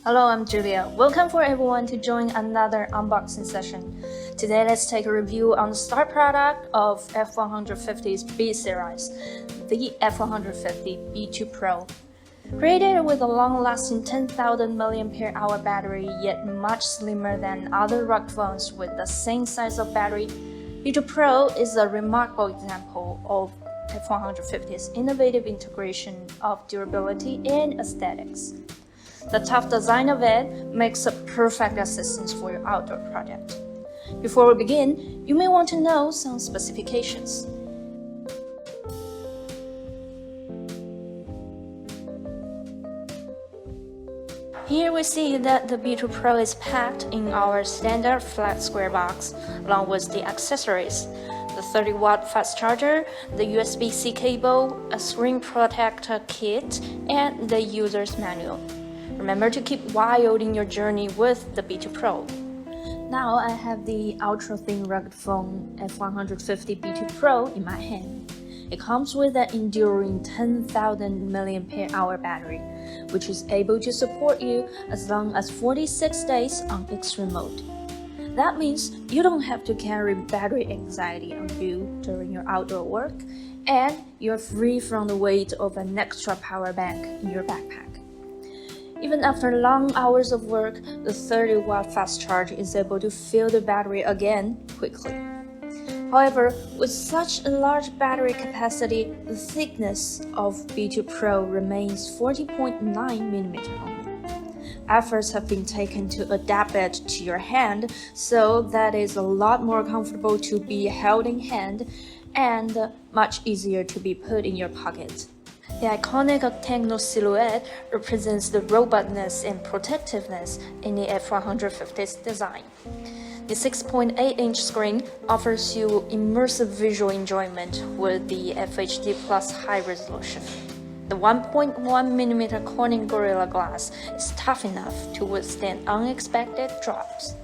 Hello, I'm Julia. Welcome for everyone to join another unboxing session. Today, let's take a review on the star product of F150's B series, the F150 B2 Pro. Created with a long-lasting 10,000 mAh battery, yet much slimmer than other rugged phones with the same size of battery, B2 Pro is a remarkable example of F150's innovative integration of durability and aesthetics. The tough design of it makes a perfect assistance for your outdoor project. Before we begin, you may want to know some specifications. Here we see that the B2 Pro is packed in our standard flat square box, along with the accessories, the 30-watt fast charger, the USB-C cable, a screen protector kit, and the user's manual. Remember to keep wild in your journey with the B2 Pro. Now I have the ultra-thin rugged phone F150 B2 Pro in my hand. It comes with an enduring 10,000 mAh battery, which is able to support you as long as 46 days on extreme mode. That means you don't have to carry battery anxiety on you during your outdoor work, and you're free from the weight of an extra power bank in your backpack. Even after long hours of work, the 30-watt fast charge is able to fill the battery again quickly. However, with such a large battery capacity, the thickness of B2 Pro remains 40.9mm only. Efforts have been taken to adapt it to your hand so that it's a lot more comfortable to be held in hand and much easier to be put in your pocket. The iconic octagonal silhouette represents the robustness and protectiveness in the F150's design. The 6.8-inch screen offers you immersive visual enjoyment with the FHD Plus high resolution. The 1.1mm Corning Gorilla Glass is tough enough to withstand unexpected drops.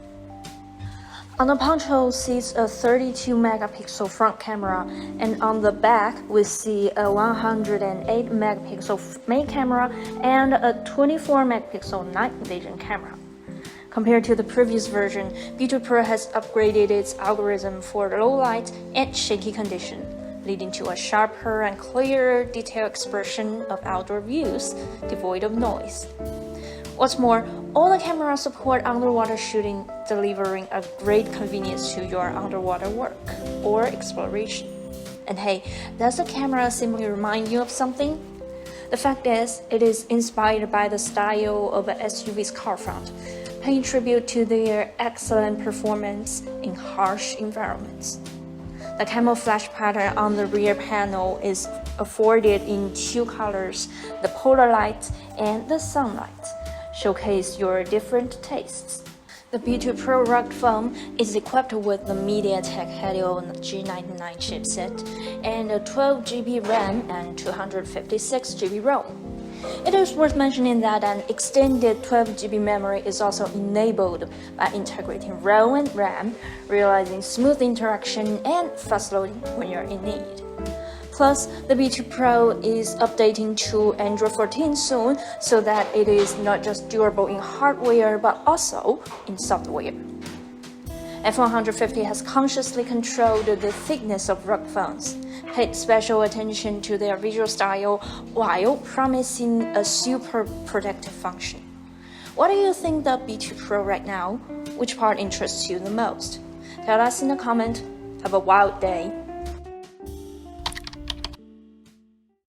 On the punch hole sits a 32-megapixel front camera, and on the back we see a 108-megapixel main camera and a 24-megapixel night vision camera. Compared to the previous version, B2 Pro has upgraded its algorithm for low light and shaky condition, leading to a sharper and clearer detailed expression of outdoor views, devoid of noise. What's more, all the cameras support underwater shooting, delivering a great convenience to your underwater work or exploration. And hey, does the camera simply remind you of something? The fact is, it is inspired by the style of an SUV's car front, paying tribute to their excellent performance in harsh environments. The camouflage pattern on the rear panel is afforded in two colors, the polar light and the sunlight. Showcase your different tastes. The B2 Pro rugged phone is equipped with the MediaTek Helio G99 chipset and a 12GB RAM and 256GB ROM. It is worth mentioning that an extended 12GB memory is also enabled by integrating ROM and RAM, realizing smooth interaction and fast loading when you're in need. Plus, the B2 Pro is updating to Android 14 soon, so that it is not just durable in hardware but also in software. F150 has consciously controlled the thickness of rugged phones, paid special attention to their visual style while promising a super protective function. What do you think of B2 Pro right now? Which part interests you the most? Tell us in the comment. Have a wild day.